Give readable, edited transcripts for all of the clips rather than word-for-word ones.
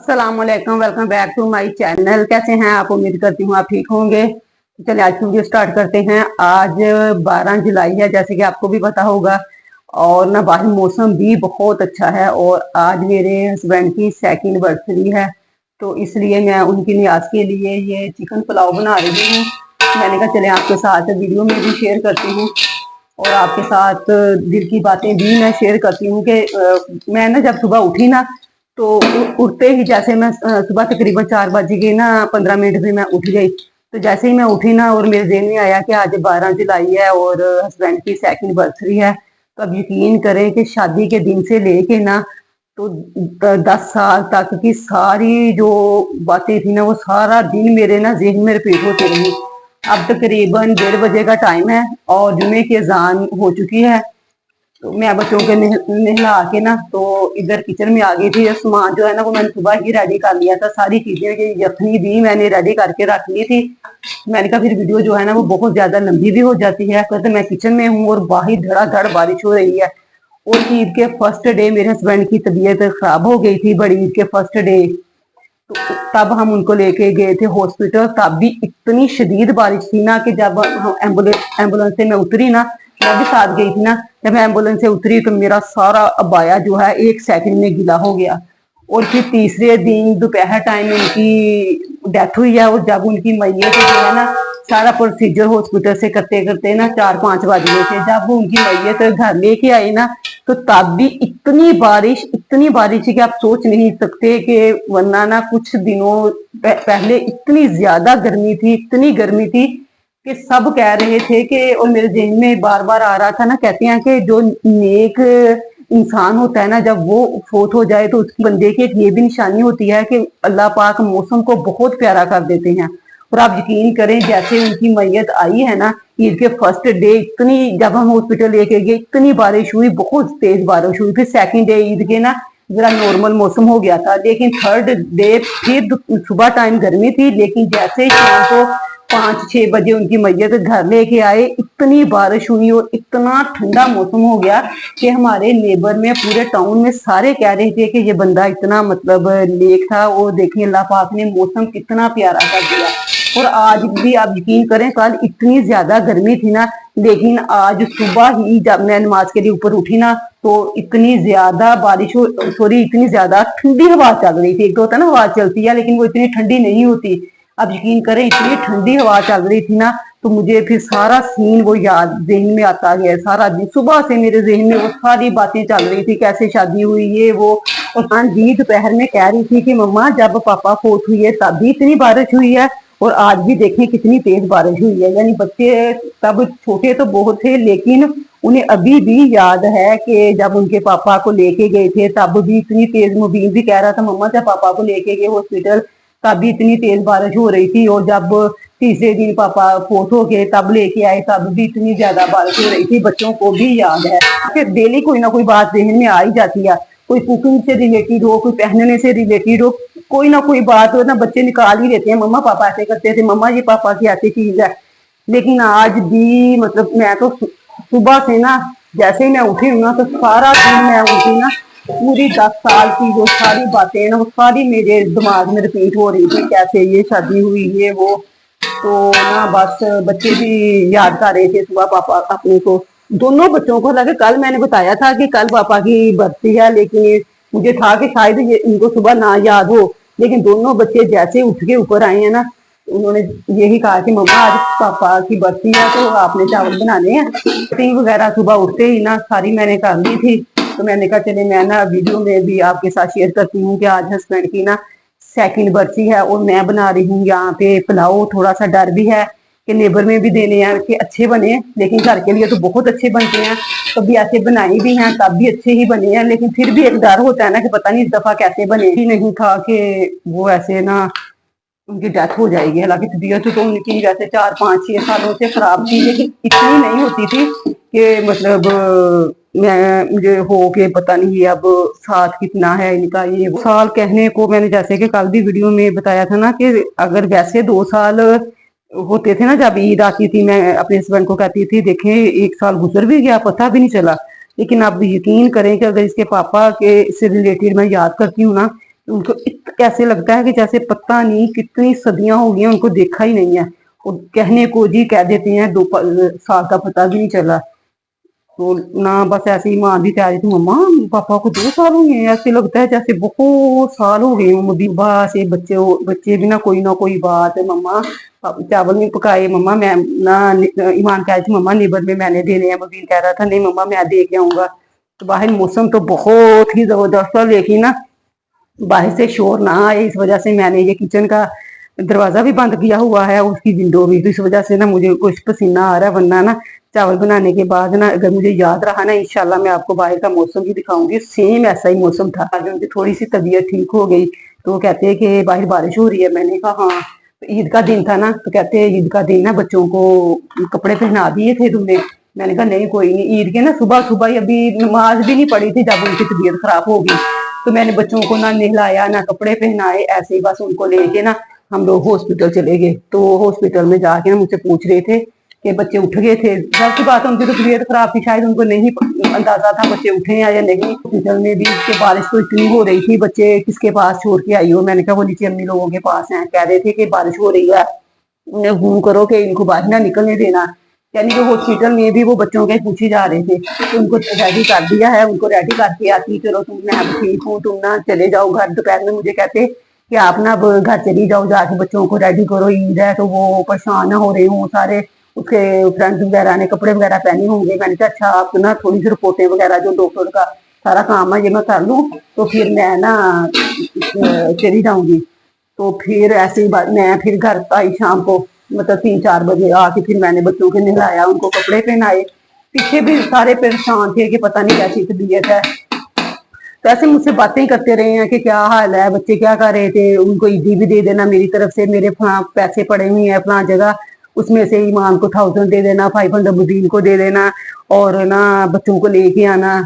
अस्सलाम वालेकुम, welcome back to my channel. कैसे हैं आप? उम्मीद करती हूँ आप ठीक होंगे। चलिए आज की वीडियो स्टार्ट करते हैं। आज 12 जुलाई है, जैसे कि आपको भी पता होगा, और ना बाहर मौसम भी बहुत अच्छा है। और आज मेरे हस्बैंड की सेकंड बर्थडे है, तो इसलिए मैं उनकी नियाज के लिए ये चिकन पुलाव बना रही हूँ। मैंने कहा चले आपके साथ वीडियो में भी शेयर करती हूँ और आपके साथ दिल की बातें भी मैं शेयर करती हूँ कि मैं ना जब सुबह उठी ना, तो उठते ही जैसे मैं सुबह तकरीबन 4 बज गए ना, 15 मिनट में मैं उठ गई। तो जैसे ही मैं उठी ना और मेरे ज़हन में आया कि आज 12 जुलाई है और हस्बैंड की सेकंड बर्थडे है, तो अब यकीन करें कि शादी के दिन से लेके ना तो 10 साल तक की सारी जो बातें थी ना, वो सारा दिन मेरे ना ज़हन में रिपीट होती रही। अब तकरीबन 1:30 बजे का टाइम है और जुमे की अजान हो चुकी है। तो मैं बच्चों के नहला के ना तो इधर किचन में आ गई थी। सामान जो है ना वो मैंने सुबह ही रेडी कर लिया था, सारी चीजें यखनी भी मैंने रेडी करके रख ली थी। मैंने कहा फिर वीडियो जो है ना वो बहुत ज्यादा लंबी भी हो जाती है, कहते मैं किचन में हूँ और बाहर धड़ाधड़ बारिश हो रही है। और ईद के फर्स्ट डे मेरे हस्बैंड की तबीयत खराब हो गई थी, बड़ी ईद के फर्स्ट डे। तो तब हम उनको लेके गए थे हॉस्पिटल। तब भी इतनी शदीद बारिश थी ना कि जब हम एम्बुलेंस से मैं उतरी ना, मैं भी साथ गई थी ना, जब मैं एम्बुलेंस से उतरी तो मेरा सारा अबाया जो है 1 सेकंड में गीला हो गया। और फिर तीसरे दिन दोपहर टाइम उनकी डेथ हुई है। और जब उनकी मैयत जो है ना, सारा प्रोसीजर हॉस्पिटल से करते करते ना 4-5 बज गए थे। जब वो उनकी मैयत घर लेके आए ना, तो तब भी इतनी बारिश कि आप सोच नहीं सकते कि वरना ना कुछ दिनों पहले इतनी ज्यादा गर्मी थी, इतनी गर्मी थी कि सब कह रहे थे कि, और मेरे ज़हन में बार बार आ रहा था ना, कहते हैं कि जो नेक इंसान होता है ना, जब वो फोत हो जाए तो उसकी बंदे की एक ये भी निशानी होती है कि अल्लाह पाक मौसम को बहुत प्यारा कर देते हैं। और आप यकीन करें जैसे उनकी मैयत आई है ना ईद के फर्स्ट डे, इतनी जब हम हॉस्पिटल लेके गए इतनी बारिश हुई, बहुत तेज बारिश हुई। फिर सेकंड डे ईद के ना जरा नॉर्मल मौसम हो गया था, लेकिन थर्ड डे फिर सुबह टाइम गर्मी थी, लेकिन जैसे ही शाम को 5-6 बजे उनकी मैयत घर लेके आए, इतनी बारिश हुई और इतना ठंडा मौसम हो गया कि हमारे नेबर में पूरे टाउन में सारे कह रहे थे कि ये बंदा इतना मतलब नेक था। और देखिए अल्लाह पाक ने मौसम कितना प्यारा कर दिया। और आज भी आप यकीन करें, कल इतनी ज्यादा गर्मी थी ना, लेकिन आज सुबह ही जब मैं नमाज के लिए ऊपर उठी ना, तो इतनी ज्यादा बारिश हो, सॉरी इतनी ज्यादा ठंडी हवा चल रही थी। एक तो होता है ना हवा चलती है लेकिन वो इतनी ठंडी नहीं होती। अब यकीन करें इतनी ठंडी हवा चल रही थी ना, तो मुझे फिर सारा सीन वो याद ज़हन में आता गया। सारा दिन सुबह से मेरे ज़हन में वो सारी बातें चल रही थी, कैसे शादी हुई ये वो। और हाँ जी, दोपहर में कह रही थी कि मम्मा जब पापा फोत हुई है तब भी इतनी बारिश हुई है और आज भी देखें कितनी तेज बारिश हुई है। यानी बच्चे तब छोटे तो बहुत थे, लेकिन उन्हें अभी भी याद है कि जब उनके पापा को लेके गए थे तब भी इतनी तेज। मुबीन भी कह रहा था मम्मा जब पापा को लेके गए हॉस्पिटल तब भी इतनी तेज बारिश हो रही थी, और जब तीसरे दिन पापा फोत हो गए तब लेके आए तब भी इतनी ज्यादा बारिश हो रही थी। बच्चों को भी याद है कि डेली कोई ना कोई बात ज़हन में आ ही जाती है, कोई कुकिंग से रिलेटेड हो, कोई पहनने से रिलेटेड हो, कोई ना कोई बात हो ना बच्चे निकाल ही देते हैं, मम्मा पापा ऐसे करते थे, मम्मा ये पापा की ऐसी चीज है। लेकिन आज भी मतलब मैं तो सुबह से ना जैसे ही मैं उठी हूँ ना, तो सारा दिन मैं उठी ना पूरी 10 साल की जो सारी बातें ना वो सारी मेरे दिमाग में रिपीट हो रही थी, कैसे ये शादी हुई ये वो। तो ना बस बच्चे भी याद कर रहे थे सुबह पापा अपने को, दोनों बच्चों को। लगे कल मैंने बताया था कि कल पापा की बर्थडे है, लेकिन मुझे था कि शायद ये इनको सुबह ना याद हो, लेकिन दोनों बच्चे जैसे उठ के ऊपर आए हैं ना, उन्होंने यही कहा कि मम्मा आज पापा की बर्थडे है तो आपने चावल बनाने हैं। टी वगैरह सुबह उठते ही ना सारी मैंने कर ली थी। तो मैंने कहा चले मैं ना वीडियो में भी आपके साथ शेयर करती हूँ कि आज हस्बैंड की ना सेकंड बर्थडे है और मैं बना रही हूँ यहाँ पे पुलाव। थोड़ा सा डर भी है कि नेबर में भी देने हैं कि अच्छे बने, लेकिन घर के लिए तो बहुत अच्छे बनते हैं। कभी ऐसे बनाए भी हैं तब भी अच्छे ही बने हैं, लेकिन फिर भी एक डर होता है ना कि पता नहीं इस दफा कैसे बने। ही नहीं था कि वो ऐसे ना उनकी डेथ हो जाएगी। हालांकि तबीयत तो उनकी वैसे 4-5-6 सालों से खराब थी, लेकिन इतनी नहीं होती थी कि मतलब मैं मुझे हो के पता नहीं अब साथ कितना है इनका। ये साल कहने को मैंने जैसे कि कल भी वीडियो में बताया था ना कि अगर वैसे 2 साल होते थे ना, जब ईद आती थी मैं अपने हस्बैंड को कहती थी देखें 1 साल गुजर भी गया पता भी नहीं चला। लेकिन आप यकीन करें कि अगर इसके पापा के से रिलेटेड मैं याद करती हूँ ना, उनको ऐसे लगता है कि जैसे पता नहीं कितनी सदियां हो गई हैं उनको देखा ही नहीं है। और कहने को जी कह देते हैं 2 साल का पता भी नहीं चला। तो ना बस ऐसे ही माँ भी कह रही थी मम्मा पापा को 2 साल हो गए हैं, ऐसे लगता है जैसे बहुत साल हो गए मुझे। बस ये बच्चे भी ना कोई बात है मम्मा चावल नहीं पकाए मम्मा मैं ना ईमान कह रही थी मम्मा निबर में मैंने देने हैं। मुबीन कह रहा था नहीं मम्मा मैं दे के आऊंगा। तो बाहर मौसम तो बहुत ही जबरदस्त था लेकिन ना बाहर से शोर ना आए इस वजह से मैंने ये किचन का दरवाजा भी बंद किया हुआ है, उसकी विंडो भी। तो इस वजह से ना मुझे कुछ पसीना आ रहा है, वरना ना चावल बनाने के बाद ना अगर मुझे याद रहा ना इंशाल्लाह मैं आपको बाहर का मौसम भी दिखाऊंगी। सेम ऐसा ही मौसम था। आज उनकी थोड़ी सी तबीयत ठीक हो गई तो वो कहते हैं कि बाहर बारिश हो रही है। मैंने कहा हाँ। तो ईद का दिन था ना तो कहते हैं ईद का दिन ना बच्चों को कपड़े पहना दिए थे तुमने। मैंने कहा नहीं कोई नहीं। ईद के ना सुबह सुबह ही अभी नमाज भी नहीं पड़ी थी जब उनकी तबीयत खराब हो गई। तो मैंने बच्चों को ना नहलाया ना कपड़े पहनाए, ऐसे ही बस उनको लेके ना हम लोग हॉस्पिटल चले गए। तो हॉस्पिटल में जाके ना मुझसे पूछ रहे थे कि बच्चे उठ गए थे। जाहिर सी बात है उनकी तो तबीयत खराब थी, शायद उनको नहीं अंदाजा था बच्चे उठे हैं या नहीं। हॉस्पिटल में भी उसके बारिश तो इतनी हो रही थी, बच्चे किसके पास छोड़ के आई हो। मैंने कहा वो नीचे अम्मी लोगों के पास हैं। कह रहे थे कि बारिश हो रही है उन्हें फोन करो कि इनको बाहर ना निकलने देना। यानी कि हॉस्पिटल में भी वो बच्चों के पूछे जा रहे थे। तो उनको रेडी कर दिया है, उनको रेडी करके आती चलो तुम मैं अब ठीक हूँ तुम ना चले जाओ घर। दोपहर में मुझे कहते कि आप ना अब घर चली जाओ, जाके बच्चों को रेडी करो, ईद है तो वो परेशान ना हो रहे हों सारे। उसके फ्रेंड्स वगैरह ने कपड़े वगैरह पहने होंगे। मैंने कहा अच्छा आप ना थोड़ी सी रिपोर्टें वगैरह जो डॉक्टर का सारा काम है ये मैं कर लूँ तो फिर मैं ना चली जाऊंगी। तो फिर ऐसे ही मैं फिर घर आई शाम को, मतलब 3-4 बजे आके फिर मैंने बच्चों को नहलाया, उनको कपड़े पहनाए। पीछे भी सारे परेशान थे कि पता नहीं कैसी तबीयत है। तो ऐसे मुझसे बातें करते रहे हैं कि क्या हाल है, बच्चे क्या कर रहे थे, उनको ईदी भी दे देना मेरी तरफ से, मेरे पैसे पड़े हुए हैं अपना जगह उसमें से ईमान को 1000 दे देना, 500 मुबीन को दे देना और ना बच्चों को लेके आना।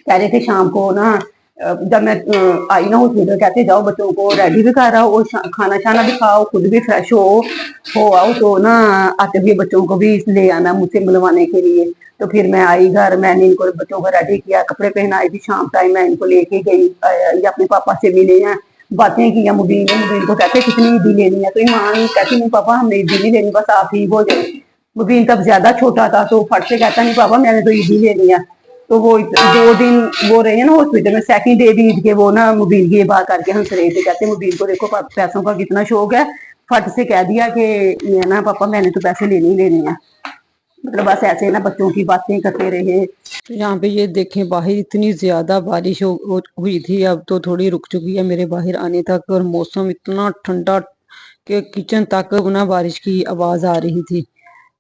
कह रहे थे शाम को ना जब मैं आई ना हॉस्पिटल कहते जाओ बच्चों को रेडी भी कर आओ और खाना शाना भी खाओ, खुद भी फ्रेश हो आओ तो ना आते हुए बच्चों को भी ले आना मुझसे मिलवाने के लिए। तो फिर मैं आई घर, मैंने इनको बच्चों को रेडी किया, कपड़े पहनाए। थी शाम टाइम मैं इनको लेके गई ये अपने पापा से मिले हैं, बातें की। मुबीन को कहते कितनी ईदी लेनी है। तो ईमान कहती नहीं पापा हमने ईदी नहीं लेनी, बस आप ठीक हो जाए। मुबीन तब ज्यादा छोटा था तो फट से कहता नहीं पापा मैंने तो ईदी लेनी है। तो वो 2 दिन वो रहे हैं ना हॉस्पिटल में। सेकंड डे भी ईद के वो ना मुबीन की ये बात करके हंस रहे थे। कहते मुबीन को देखो पैसों का कितना शौक है, फट से कह दिया कि ना पापा मैंने तो पैसे लेने ही लेने हैं। मतलब बस ऐसे ना बच्चों की बातें करते रहे। तो यहाँ पे ये देखें बाहर इतनी ज्यादा बारिश हुई थी, अब तो थोड़ी रुक चुकी है मेरे बाहर आने तक। और मौसम इतना ठंडा कि किचन तक ना बारिश की आवाज आ रही थी।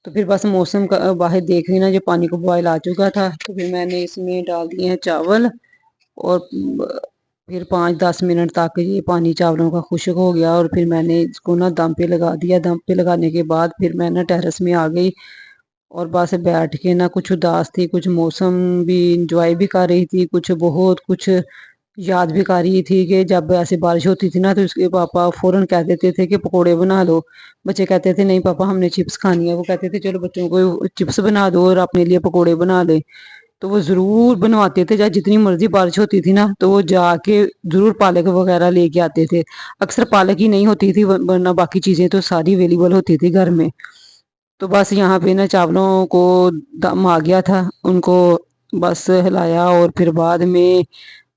तो फिर बस मौसम का बाहर देख रही ना जो पानी को बॉयल आ चुका था। तो फिर मैंने इसमें डाल दिए हैं चावल और फिर 5-10 मिनट तक ये पानी चावलों का खुश्क हो गया और फिर मैंने इसको ना दम पे लगा दिया। दम पे लगाने के बाद फिर मैं ना टेरेस में आ गई और बस बैठ के ना कुछ उदास थी, कुछ मौसम भी इंजॉय भी कर रही थी, कुछ बहुत कुछ याद भी कर रही थी कि जब ऐसे बारिश होती थी ना तो उसके पापा फौरन कह देते थे कि पकोड़े बना लो। बच्चे कहते थे नहीं पापा हमने चिप्स खानी है, वो कहते थे चलो बच्चों को चिप्स बना दो और अपने लिए पकोड़े बना ले। तो वो जरूर बनवाते थे, चाहे जितनी मर्जी बारिश होती थी ना तो वो जाके जरूर पालक वगैरह लेके आते थे। अक्सर पालक ही नहीं होती थी वरना बाकी चीजें तो सारी अवेलेबल होती थी घर में। तो बस यहाँ पे ना चावलों को दम आ गया था, उनको बस हिलाया और फिर बाद में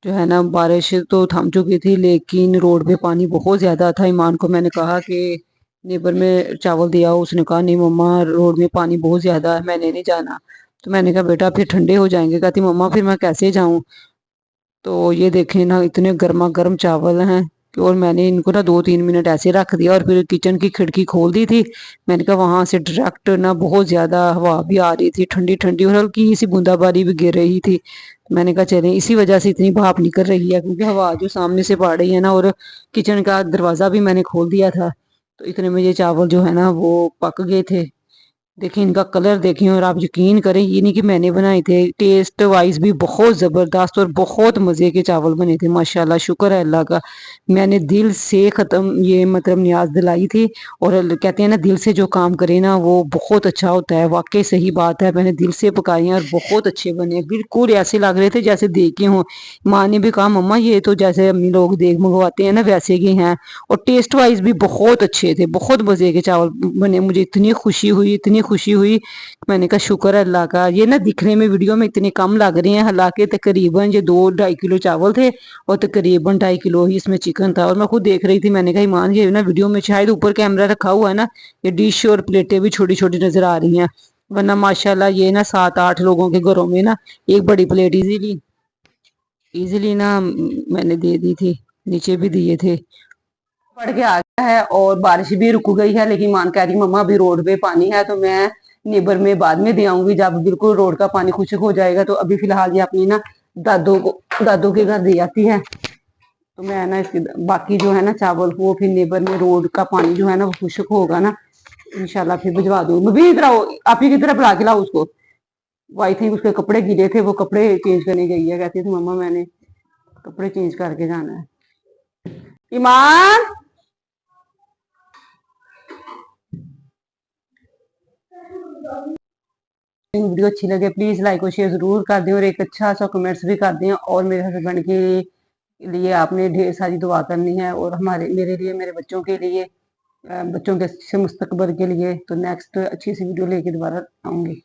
जो है ना बारिश तो थम चुकी थी लेकिन रोड पे पानी बहुत ज्यादा था। ईमान को मैंने कहा कि नेबर में चावल दिया, उसने कहा नहीं मम्मा रोड में पानी बहुत ज्यादा है मैंने नहीं जाना। तो मैंने कहा बेटा फिर ठंडे हो जाएंगे। कहती मम्मा फिर मैं कैसे जाऊं। तो ये देखें ना इतने गर्मा गर्म चावल हैं और मैंने इनको ना 2-3 मिनट ऐसे रख दिया और फिर किचन की खिड़की खोल दी थी। मैंने कहा वहां से डायरेक्ट ना बहुत ज्यादा हवा भी आ रही थी, ठंडी ठंडी, और हल्की सी बूंदाबांदी भी गिर रही थी। मैंने कहा चलें इसी वजह से इतनी भाप निकल रही है क्योंकि हवा जो सामने से पड़ रही है ना, और किचन का दरवाजा भी मैंने खोल दिया था। तो इतने में ये चावल जो है ना वो पक गए थे। देखिए इनका कलर देखें और आप यकीन करें ये नहीं कि मैंने बनाए थे, टेस्ट वाइज भी बहुत ज़बरदस्त और बहुत मज़े के चावल बने थे माशाल्लाह, शुक्र है अल्लाह का। मैंने दिल से ख़त्म ये मतलब नियाज दिलाई थी। और कहते हैं ना दिल से जो काम करे ना वो बहुत अच्छा होता है, वाकई सही बात है। मैंने दिल से पकाए हैं और बहुत अच्छे बने, बिल्कुल ऐसे लग रहे थे जैसे देखे हों। माँ ने भी कहा मम्मा ये तो जैसे अम्मी लोग देख मंगवाते हैं ना वैसे के हैं। और टेस्ट वाइज भी बहुत अच्छे थे, बहुत मज़े के चावल बने। मुझे इतनी खुशी हुई, इतनी खुशी हुई। मैंने कहा शुक्र है अल्लाह का। ये ना दिखने में वीडियो में इतने कम लग रहे हैं, हालांकि तकरीबन ये 2-2.5 किलो चावल थे और तकरीबन 2.5 किलो ही इसमें चिकन था। और मैं खुद देख रही थी, मैंने कहा ईमान ये ना वीडियो में शायद ऊपर कैमरा रखा हुआ है ना, ये डिश और प्लेटें भी छोटी छोटी नजर आ रही हैं, वरना माशाल्लाह ये ना 7-8 लोगों के घरों में ना एक बड़ी प्लेट इजीली इजीली ना मैंने दे दी थी, नीचे भी दिए थे। पड़ के आ गया है और बारिश भी रुक गई है, लेकिन मान कह रही मम्मा अभी रोड पे पानी है तो मैं नेबर में बाद में दे आऊंगी, जब बिल्कुल रोड का पानी खुश्क हो जाएगा। तो अभी फिलहाल ये अपनी ना दादों के घर दे आती है। तो मैं ना इसके बाकी जो है ना चावल वो फिर नेबर में रोड का पानी जो है ना वो खुश्क होगा ना, इंशाल्लाह फिर भिजवा दूंगी। भी इधर आओ, आप ही की तरफ ला के लाओ उसको। वो आई थिंक उसके कपड़े गिरे थे, वो कपड़े चेंज करने गई है, कहती थी मम्मा मैंने कपड़े चेंज करके जाना है। ईमान, वीडियो अच्छी लगे प्लीज लाइक और शेयर जरूर कर दें और एक अच्छा सा कमेंट्स भी कर दें। और मेरे हस्बैंड के लिए आपने ढेर सारी दुआ करनी है और हमारे मेरे लिए, मेरे बच्चों के लिए, बच्चों के अच्छे मुस्तकबिल के लिए। तो नेक्स्ट अच्छी सी वीडियो लेके दोबारा आऊंगी।